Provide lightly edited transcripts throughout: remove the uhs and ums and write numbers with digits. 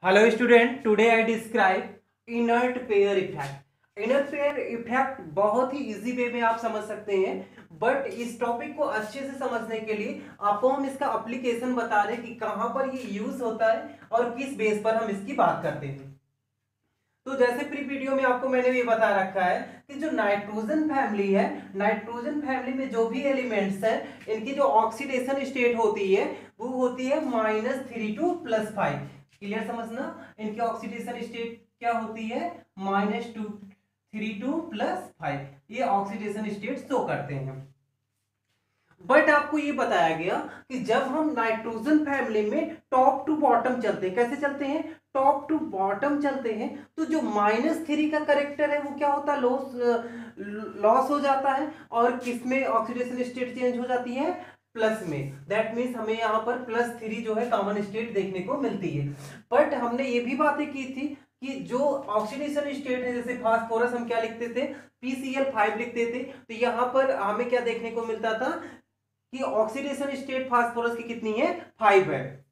Hello student, today I describe inert pair effect. Inner pair effect बहुत ही easy way में आप समझ सकते हैं, बट इस टॉपिक को अच्छे से समझने के लिए आपको हम इसका एप्लीकेशन बता रहे हैं कि कहां पर ये यूज होता है और किस बेस पर हम इसकी बात करते हैं। तो जैसे प्री वीडियो में आपको मैंने ये बता रखा है कि जो नाइट्रोजन फैमिली है, नाइट्रोजन फैमिली में जो भी एलिमेंट्स हैं, इनकी जो ऑक्सीडेशन स्टेट होती है वो होती है -3 टू +5। क्लियर समझना, इनकी ऑक्सीडेशन स्टेट क्या होती है, -3 टू +5। ये ऑक्सीडेशन स्टेट शो करते हैं। बट आपको ये बताया गया कि जब हम नाइट्रोजन फैमिली में टॉप टू बॉटम चलते हैं, कैसे चलते हैं, टॉप टू बॉटम चलते हैं, तो जो -3 का करेक्टर है वो क्या होता है, लॉस हो जाता है, और किसमें ऑक्सीडेशन स्टेट चेंज हो जाती है, प्लस में। दैट मीन्स हमें यहाँ पर +3 जो है कॉमन स्टेट देखने को मिलती है। बट हमने ये भी बातें की थी कि जो ऑक्सीडेशन स्टेट है, जैसे फास्फोरस हम क्या लिखते थे, PCl5 लिखते थे, तो यहाँ पर हमें क्या देखने को मिलता था कि ऑक्सीडेशन स्टेट फास्फोरस की कितनी है, 5 है।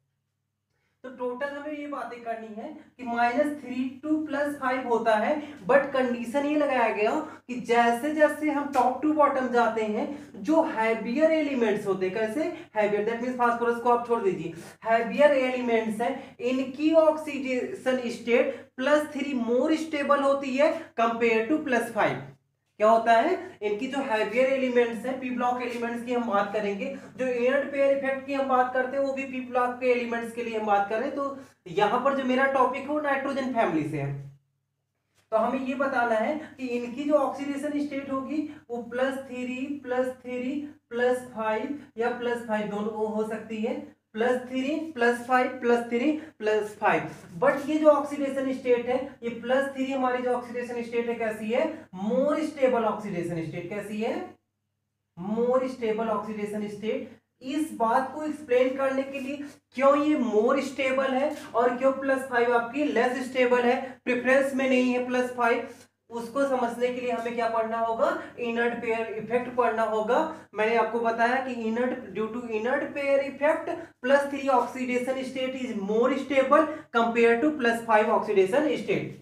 तो टोटल हमें ये बातें करनी है कि -3 टू +5 होता है, बट कंडीशन ये लगाया गया कि जैसे जैसे हम टॉप टू बॉटम जाते हैं, जो हैवियर एलिमेंट्स होते हैं, कैसे हैवियर, दैट मींस फास्फोरस को आप छोड़ दीजिए, हैवियर एलिमेंट्स हैं, इनकी ऑक्सीडेशन स्टेट +3 मोर स्टेबल होती है कंपेयर टू +5। क्या होता है, इनकी जो हैवियर एलिमेंट्स हैं, पी ब्लॉक एलिमेंट्स की हम बात करेंगे, जो इनर्ट पेयर इफेक्ट की हम बात करते हैं वो भी पी ब्लॉक के एलिमेंट्स के लिए हम बात करें। तो यहां पर जो मेरा टॉपिक है वो नाइट्रोजन फैमिली से है, तो हमें ये बताना है कि इनकी जो ऑक्सीडेशन स्टेट होगी वो +3 +3 +5 या +5 दोनों हो सकती है, +3 +5 +3 +5। बट ये जो ऑक्सीडेशन स्टेट है, ये +3 हमारी जो ऑक्सीडेशन स्टेट है कैसी है, मोर स्टेबल ऑक्सीडेशन स्टेट। कैसी है, मोर स्टेबल ऑक्सीडेशन स्टेट। इस बात को एक्सप्लेन करने के लिए क्यों ये मोर स्टेबल है और क्यों +5 आपकी लेस स्टेबल है, प्रेफरेंस में नहीं है +5, उसको समझने के लिए हमें क्या पढ़ना होगा, इनर्ट पेयर इफेक्ट पढ़ना होगा। मैंने आपको बताया कि inert, due to inert pair effect +3 oxidation state is more stable compare to +5 oxidation state.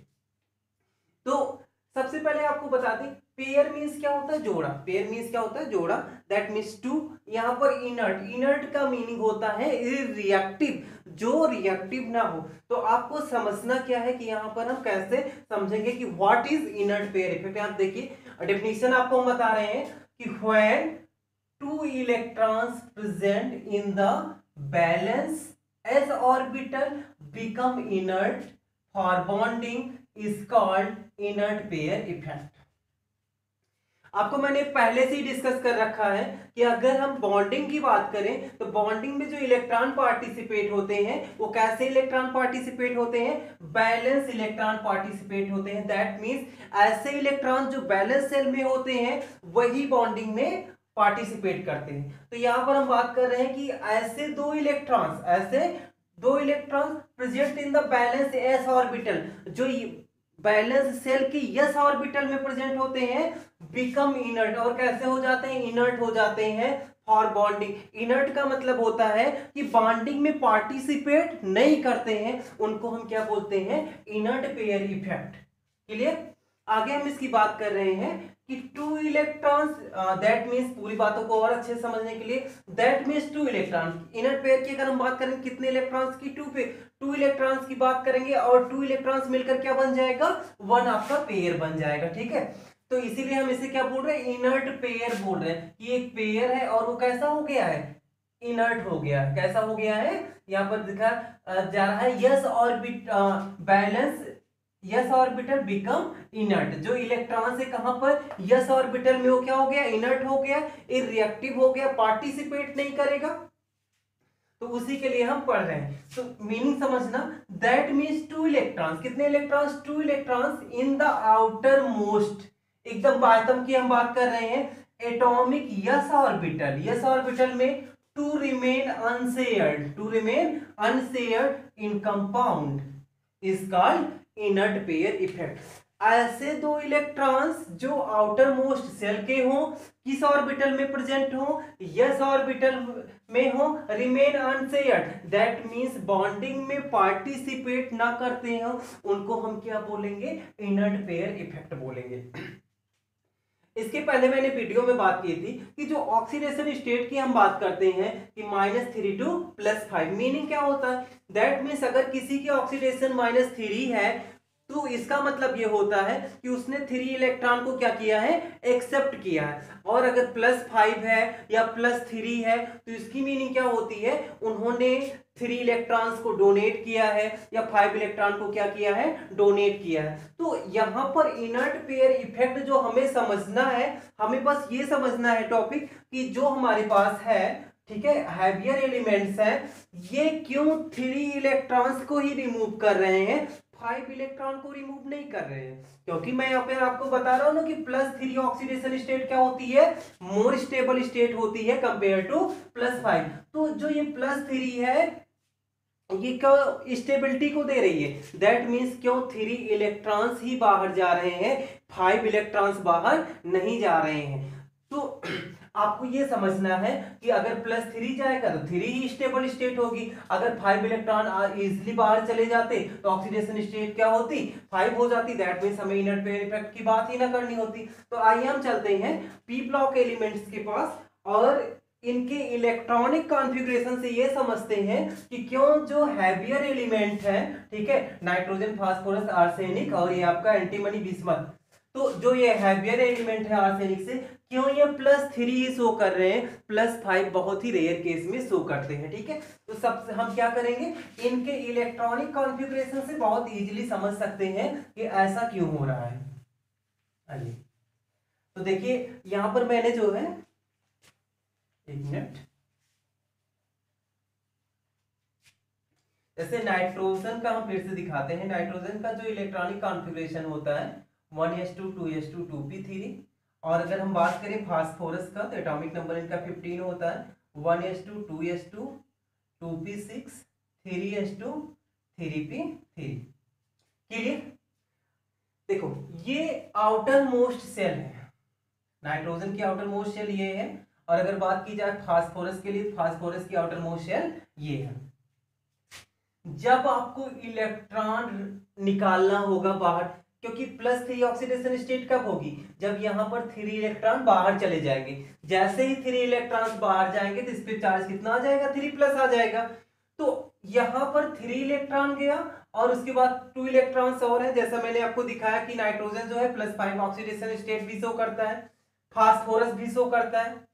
तो सबसे पहले आपको बता दें, पेयर मींस क्या होता है, जोड़ा। पेयर मींस क्या होता है, जोड़ा। That means two. यहां पर इनर्ट, इनर्ट का मीनिंग होता है इरिएक्टिव, जो रिएक्टिव ना हो। तो आपको समझना क्या है कि यहां पर हम कैसे समझेंगे कि what is inert pair effect. आप देखिए डेफिनेशन आपको हम बता रहे हैं कि when two electrons present in the balance s orbital become inert for bonding is called inert pair effect। आपको मैंने पहले से ही डिस्कस कर रखा है कि अगर हम बॉन्डिंग की बात करें तो बॉन्डिंग में जो इलेक्ट्रॉन पार्टिसिपेट होते हैं वो कैसे इलेक्ट्रॉन पार्टिसिपेट होते हैं, बैलेंस इलेक्ट्रॉन पार्टिसिपेट होते हैं। दैट मींस ऐसे इलेक्ट्रॉन जो बैलेंस सेल में होते हैं वही बॉन्डिंग में पार्टिसिपेट करते हैं। तो यहां पर हम बात कर रहे हैं कि ऐसे दो electrons present in the balance s orbital, जो बैलेंस सेल की s ऑर्बिटल में प्रेजेंट होते हैं, बिकम इनर्ट, और कैसे हो जाते हैं, इनर्ट हो जाते हैं फॉर बॉन्डिंग। इनर्ट का मतलब होता है कि बॉन्डिंग में पार्टिसिपेट नहीं करते हैं, उनको हम क्या बोलते हैं, इनर्ट पेयर इफेक्ट। क्लियर। आगे हम इसकी बात कर रहे हैं कि टू इलेक्ट्रॉन्स, दैट मींस पूरी बातों को और अच्छे से समझने के लिए, that means two electron, inert pair की अगर हम बात करें कितने इलेक्ट्रॉन्स की, टू इलेक्ट्रॉन्स की बात करेंगे, और टू इलेक्ट्रॉन्स मिलकर क्या बन जाएगा, वन आपका पेयर बन जाएगा। ठीक है, तो इसीलिए हम इसे क्या बोल रहे हैं, इनर्ट पेयर बोल रहे हैं कि एक पेयर है और वो कैसा हो गया है, इनर्ट हो गया है। कैसा हो गया है, यहाँ पर दिखा जा रहा है yes orbit balance, yes orbital become inert. जो इलेक्ट्रॉन से कहां पर यस ऑर्बिटल में वो क्या हो गया, इनर्ट हो गया, इरिएक्टिव हो गया, पार्टिसिपेट नहीं करेगा। तो उसी के लिए हम पढ़ रहे हैं। तो मीनिंग समझना, दैट मींस टू इलेक्ट्रॉन्स, कितने electrons, two electrons in the outermost, एकदम बातम की हम बात कर रहे हैं, atomic s orbital, s orbital में to remain unshared, to remain unshared in compound is called inert pair effect. ऐसे दो इलेक्ट्रॉन्स जो आउटर मोस्ट सेल के हों, किस ऑर्बिटल में प्रेजेंट हो, यस ऑर्बिटल में हो, remain unshared, that means bonding में पार्टिसिपेट ना करते हो, उनको हम क्या बोलेंगे, इनर्ट पेयर इफेक्ट बोलेंगे। इसके पहले मैंने वीडियो में बात की थी कि जो ऑक्सीडेशन स्टेट की हम बात करते हैं कि -3 टू +5, मीनिंग क्या होता है, दैट मीन्स अगर किसी की ऑक्सीडेशन -3 है तो इसका मतलब ये होता है कि उसने 3 इलेक्ट्रॉन को क्या किया है, एक्सेप्ट किया है। और अगर +5 है या +3 है तो इसकी मीनिंग क्या होती है, उन्होंने 3 इलेक्ट्रॉन्स को डोनेट किया है या 5 इलेक्ट्रॉन को क्या किया है, डोनेट किया है। तो यहां पर इनर्ट पेयर इफेक्ट जो हमें समझना है, हमें बस ये समझना है टॉपिक कि जो हमारे पास है, ठीक है, हैवियर एलिमेंट्स है, ये क्यों 3 इलेक्ट्रॉन्स को ही रिमूव कर रहे हैं, 5 इलेक्ट्रॉन को रिमूव नहीं कर रहे हैं। क्योंकि मैं यहाँ पे आपको बता रहा हूं ना कि +3 ऑक्सीडेशन स्टेट क्या होती है, मोर स्टेबल स्टेट होती है कंपेयर टू +5। तो जो ये +3 है ये क्यों स्टेबिलिटी को दे रही है, दैट मीन्स क्यों 3 इलेक्ट्रॉन्स ही बाहर जा रहे हैं, 5 इलेक्ट्रॉन्स बाहर नहीं जा रहे हैं। तो आपको ये समझना है कि अगर +3 जाएगा तो 3 ही स्टेबल स्टेट होगी, अगर 5 इलेक्ट्रॉन इजिली बाहर चले जाते तो ऑक्सीडेशन स्टेट क्या होती, 5 हो जाती, दैट मीन्स हमें इनर्ट पेयर इफेक्ट की बात ही ना करनी होती। तो आइए हम चलते हैं पी ब्लॉक एलिमेंट्स के पास और इनके इलेक्ट्रॉनिक कॉन्फ़िगरेशन से ये समझते हैं कि क्यों जो हैवियर एलिमेंट है, ठीक है, नाइट्रोजन, फास्फोरस, आर्सेनिक और ये आपका एंटीमनी, बिस्मथ, तो जो ये हैवियर एलिमेंट है आर्सेनिक से, क्यों ये +3 ही शो कर रहे हैं, +5 बहुत ही रेयर केस में शो करते हैं, ठीक है। तो सबसे हम क्या करेंगे, इनके इलेक्ट्रॉनिक कॉन्फ़िगरेशन से बहुत इजीली समझ सकते हैं कि ऐसा क्यों हो रहा है। आइए तो देखिए यहां पर मैंने जो है, एक मिनट, जैसे नाइट्रोजन का हम फिर से दिखाते हैं, नाइट्रोजन का जो इलेक्ट्रॉनिक कॉन्फ़िगरेशन होता है 1s2 2s2 2p3। और अगर हम बात करें फास्फोरस का तो एटॉमिक नंबर इनका 15 होता है, 1s2 2s2 2p6 3s2 3p3। Clear. देखो ये आउटर मोस्ट सेल है, नाइट्रोजन की आउटर मोस्ट शेल ये है, और अगर बात की जाए फास्फोरस के लिए, फास्फोरस की आउटर मोस्ट शेल ये है। जब आपको इलेक्ट्रॉन निकालना होगा बाहर, क्योंकि +3 ऑक्सीडेशन स्टेट कब होगी, जब यहां पर 3 इलेक्ट्रॉन बाहर चले जाएंगे, जैसे ही 3 इलेक्ट्रॉन्स बाहर जाएंगे तो इस पे चार्ज कितना आ जाएगा, 3+ आ जाएगा। तो यहां पर 3 इलेक्ट्रॉन गया और उसके बाद 2 इलेक्ट्रॉन्स और है, जैसा मैंने आपको दिखाया कि नाइट्रोजन जो है +5 ऑक्सीडेशन स्टेट भी शो करता है, फास्फोरस भी शो करता है।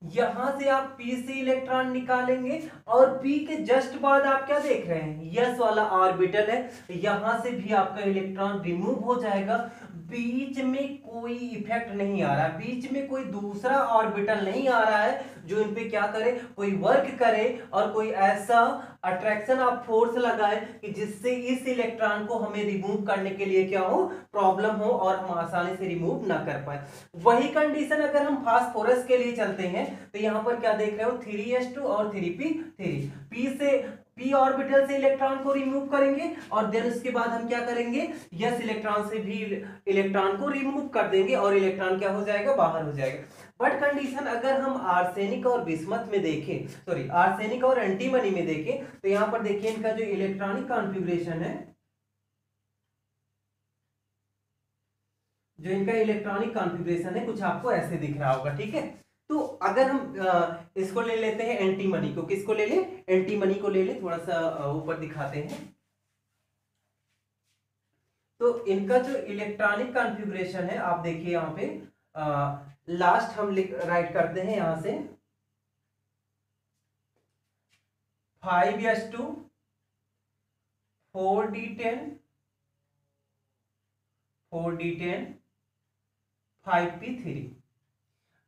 यहां से आप P से इलेक्ट्रॉन निकालेंगे और P के जस्ट बाद आप क्या देख रहे हैं, यस वाला ऑर्बिटल है, यहां से भी आपका इलेक्ट्रॉन रिमूव हो जाएगा। बीच में कोई इफेक्ट नहीं आ रहा है, बीच में कोई दूसरा ऑर्बिटल नहीं आ रहा है जो इन पे क्या करे, कोई वर्क करे और कोई ऐसा अट्रैक्शन ऑफ फोर्स लगाए कि जिससे इस इलेक्ट्रॉन को हमें रिमूव करने के लिए क्या हो, प्रॉब्लम हो और हम आसानी से रिमूव ना कर पाए। वही कंडीशन अगर हम फास्फोरस के लिए चलते हैं तो यहां पर क्या देख रहे हो, 3s2 और 3p3, p से p ऑर्बिटल से इलेक्ट्रॉन को रिमूव करेंगे और देन उसके बाद हम क्या करेंगे, यस इलेक्ट्रॉन से भी इलेक्ट्रॉन को रिमूव कर देंगे और इलेक्ट्रॉन क्या हो जाएगा, बाहर हो जाएगा। बट कंडीशन अगर हम आर्सेनिक और बिस्मथ में देखें, सॉरी आर्सेनिक और एंटीमनी में देखें, तो यहां पर देखिए इनका जो इलेक्ट्रॉनिक कॉन्फ़िगरेशन है, जो इनका इलेक्ट्रॉनिक कॉन्फ़िगरेशन है कुछ आपको ऐसे दिख रहा होगा, ठीक है। तो अगर हम इसको ले लेते हैं एंटीमनी को, किसको ले ले, एंटीमनी को ले ले, थोड़ा सा ऊपर दिखाते हैं। तो इनका जो इलेक्ट्रॉनिक कॉन्फ़िगरेशन है आप देखिए यहाँ पे, लास्ट हम राइट करते हैं यहां से 5s2 4d10 4d10 5p3।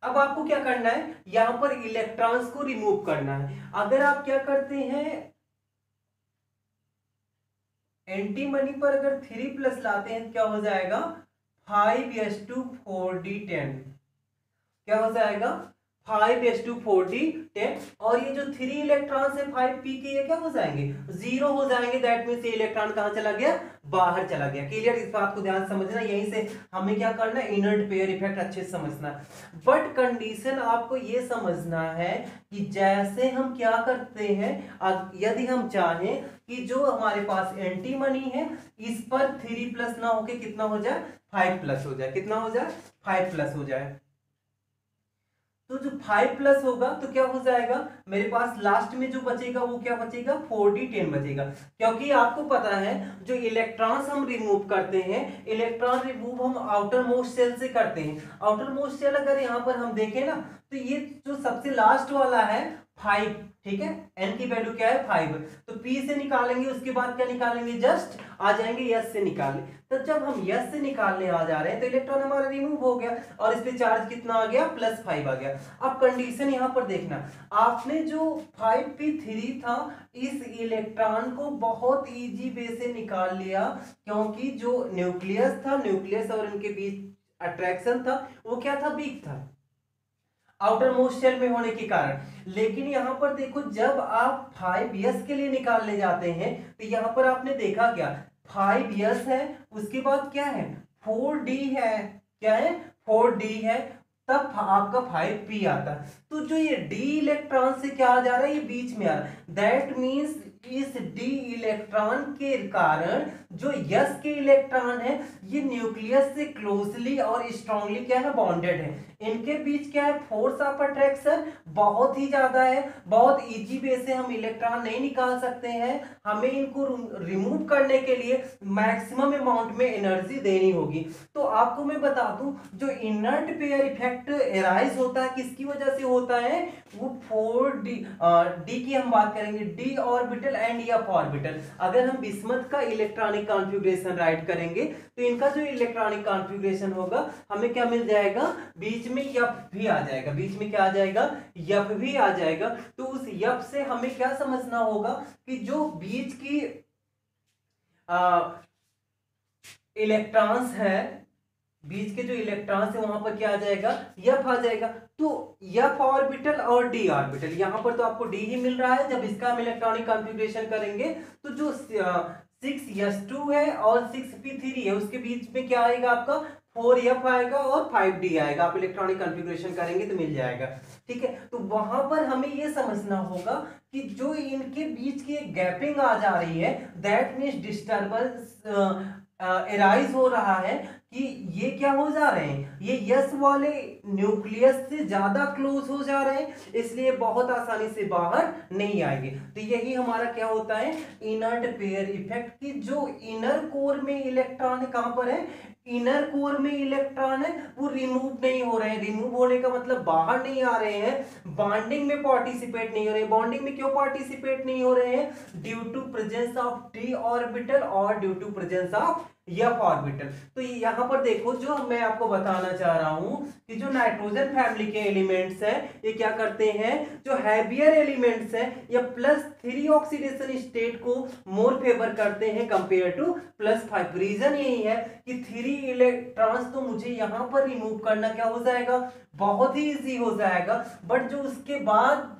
अब आपको क्या करना है, यहां पर इलेक्ट्रॉन्स को रिमूव करना है। अगर आप क्या करते हैं, एंटीमनी पर अगर 3+ लाते हैं क्या हो जाएगा, 5s2 4d10, क्या हो जाएगा 5s2 4d 10, और ये जो 3 इलेक्ट्रॉन है 5p के, ये क्या हो जाएंगे, 0 हो जाएंगे। दैट मीन्स ये इलेक्ट्रॉन कहां चला गया, बाहर चला गया। क्लियर, इस बात को ध्यान समझना। यहीं से हमें क्या करना है, इनर्ट पेयर इफेक्ट अच्छे से समझना। बट कंडीशन आपको ये समझना है कि जैसे हम क्या करते हैं, यदि हम चाहें कि जो हमारे पास एंटीमनी है इस पर 3+ ना होके कितना हो जाए, 5+ हो जाए। कितना हो जाए, 5+ हो जाए। तो जो 5+ होगा तो क्या हो जाएगा, मेरे पास लास्ट में जो बचेगा वो क्या बचेगा, 4d10 बचेगा। क्योंकि आपको पता है जो इलेक्ट्रॉन्स हम रिमूव करते हैं, इलेक्ट्रॉन रिमूव हम आउटर मोस्ट सेल से करते हैं। आउटर मोस्ट सेल अगर यहां पर हम देखें ना, तो ये जो सबसे लास्ट वाला है 5, ठीक है, n की वैल्यू क्या है 5, तो p से निकालेंगे, उसके बाद क्या निकालेंगे, जस्ट आ जाएंगे s से निकालने। तो जब हम s से निकालने आ जा रहे हैं तो इलेक्ट्रॉन हमारा रिमूव हो गया और इस पे चार्ज कितना आ गया, +5 आ गया। अब कंडीशन यहां पर देखना, आपने जो 5p3 था इस इलेक्ट्रॉन को बहुत इजी वे से निकाल लिया, क्योंकि जो न्यूक्लियस था, न्यूक्लियस और इनके बीच अट्रैक्शन था वो क्या था, वीक था, आउटर मोस्ट शेल में होने के कारण। लेकिन यहां पर देखो, जब आप 5s के लिए निकालने जाते हैं तो यहां पर आपने देखा क्या, 5s है, उसके बाद क्या है, 4d है, क्या है, 4d है, तब आपका 5p आता। तो जो ये d इलेक्ट्रॉन से क्या आ जा रहा है, ये बीच में आ रहा है। दैट मीन्स इस d इलेक्ट्रॉन के कारण जो s के इलेक्ट्रॉन है ये न्यूक्लियस से क्लोजली और स्ट्रांगली क्या है, बॉन्डेड है। इनके बीच क्या है, फोर्स ऑफ अट्रैक्शन बहुत ही ज्यादा है। बहुत इजी वे से हम इलेक्ट्रॉन नहीं निकाल सकते हैं, हमें इनको रिमूव करने के लिए मैक्सिमम अमाउंट में एनर्जी देनी होगी। तो आपको मैं बता दूं, जो इनर्ट पेयर इफेक्ट एराइज होता है किसकी वजह से होता है, वो 4d d की हम बात करेंगे, d orbital and f orbital. अगर हम बिस्मथ का इलेक्ट्रॉनिक कॉन्फ़िगरेशन राइट करेंगे तो इनका जो इलेक्ट्रॉनिक कॉन्फ़िगरेशन होगा हमें क्या मिल जाएगा, बीच में f भी आ जाएगा। बीच में क्या आ जाएगा, f भी आ जाएगा। तो उस f से हमें क्या समझना होगा कि जो बीच की इलेक्ट्रॉन्स है, बीच के जो इलेक्ट्रॉन्स है वहां पर क्या आ जाएगा, f आ जाएगा। तो f ऑर्बिटल और d ऑर्बिटल, यहां पर तो आपको d ही मिल रहा है। जब इसका हम इलेक्ट्रॉनिक कॉन्फ़िगरेशन करेंगे तो जो 6s2 है और 6p3 है उसके बीच में क्या आएगा, आपका 4f आएगा और 5d आएगा। आप इलेक्ट्रॉनिक कॉन्फ़िगरेशन करेंगे तो मिल जाएगा, ठीक है। तो वहां पर हमें यह समझना होगा कि जो इनके बीच की एक गैपिंग आ जा रही है, दैट मीन्स डिस्टर्बेंस एराइज हो रहा है कि ये क्या हो जा रहे हैं, ये यस वाले न्यूक्लियस से ज्यादा क्लोज हो जा रहे हैं, इसलिए बहुत आसानी से बाहर नहीं आएंगे। तो यही हमारा क्या होता है, इनर्ट पेयर इफेक्ट की जो इनर कोर में इलेक्ट्रॉन कहां पर है, इनर कोर में इलेक्ट्रॉन है वो रिमूव नहीं हो रहे हैं। रिमूव होने का मतलब बाहर नहीं आ रहे हैं, बॉन्डिंग में पार्टिसिपेट नहीं हो रहे हैं। बॉन्डिंग में क्यों पार्टिसिपेट नहीं हो रहे हैं, due to presence of d orbital और due to presence of f orbital. तो यहां पर देखो, जो मैं आपको बताना चाह रहा हूं कि जो नाइट्रोजन फैमिली के एलिमेंट्स हैं ये क्या करते हैं, जो हैवियर एलिमेंट्स हैं ये +3 ऑक्सीडेशन स्टेट को मोर फेवर करते हैं कंपेयर टू +5। रीजन यही है कि 3 इलेक्ट्रॉन्स तो मुझे यहां पर रिमूव करना क्या हो जाएगा, बहुत ही इजी हो जाएगा। बट जो उसके बाद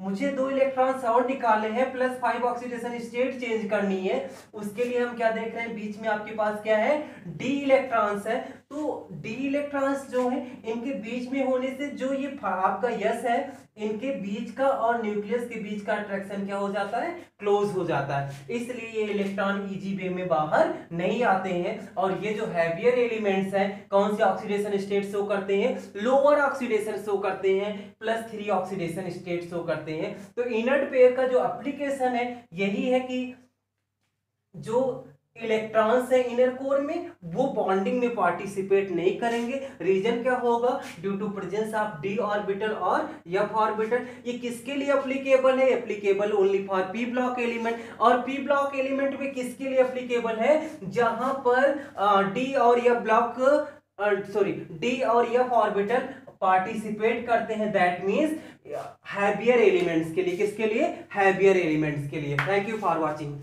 मुझे 2 इलेक्ट्रॉन्स और निकाले हैं, +5 ऑक्सीडेशन स्टेट चेंज करनी है, उसके लिए हम क्या देख रहे हैं, बीच में आपके पास क्या है, d इलेक्ट्रॉन्स है। तो d इलेक्ट्रॉन्स जो है इनके बीच में होने से जो ये आपका यस है, इनके बीच का और न्यूक्लियस के बीच का अट्रैक्शन क्या हो जाता है, क्लोज हो जाता है। इसलिए ये इलेक्ट्रॉन इजी वे में बाहर नहीं आते हैं। और ये जो हैवियर एलिमेंट्स हैं कौन से ऑक्सीडेशन स्टेट शो करते हैं, लोअर ऑक्सीडेशन शो करते हैं, +3 ऑक्सीडेशन स्टेट शो करते हैं। तो इनर्ट पेयर का जो एप्लीकेशन है यही है कि जो इलेक्ट्रॉन्स है इनर कोर में वो बॉन्डिंग में पार्टिसिपेट नहीं करेंगे। रीजन क्या होगा, due to presence of d orbital और f ऑर्बिटल। ये किसके लिए एप्लीकेबल है, applicable only for p block element. और p ब्लॉक एलिमेंट में किसके लिए एप्लीकेबल है, जहां पर d और f ब्लॉक d और f ऑर्बिटल पार्टिसिपेट करते हैं। दैट मींस हैवियर एलिमेंट्स के लिए, किसके लिए, हैवियर एलिमेंट्स के लिए। Thank you for watching.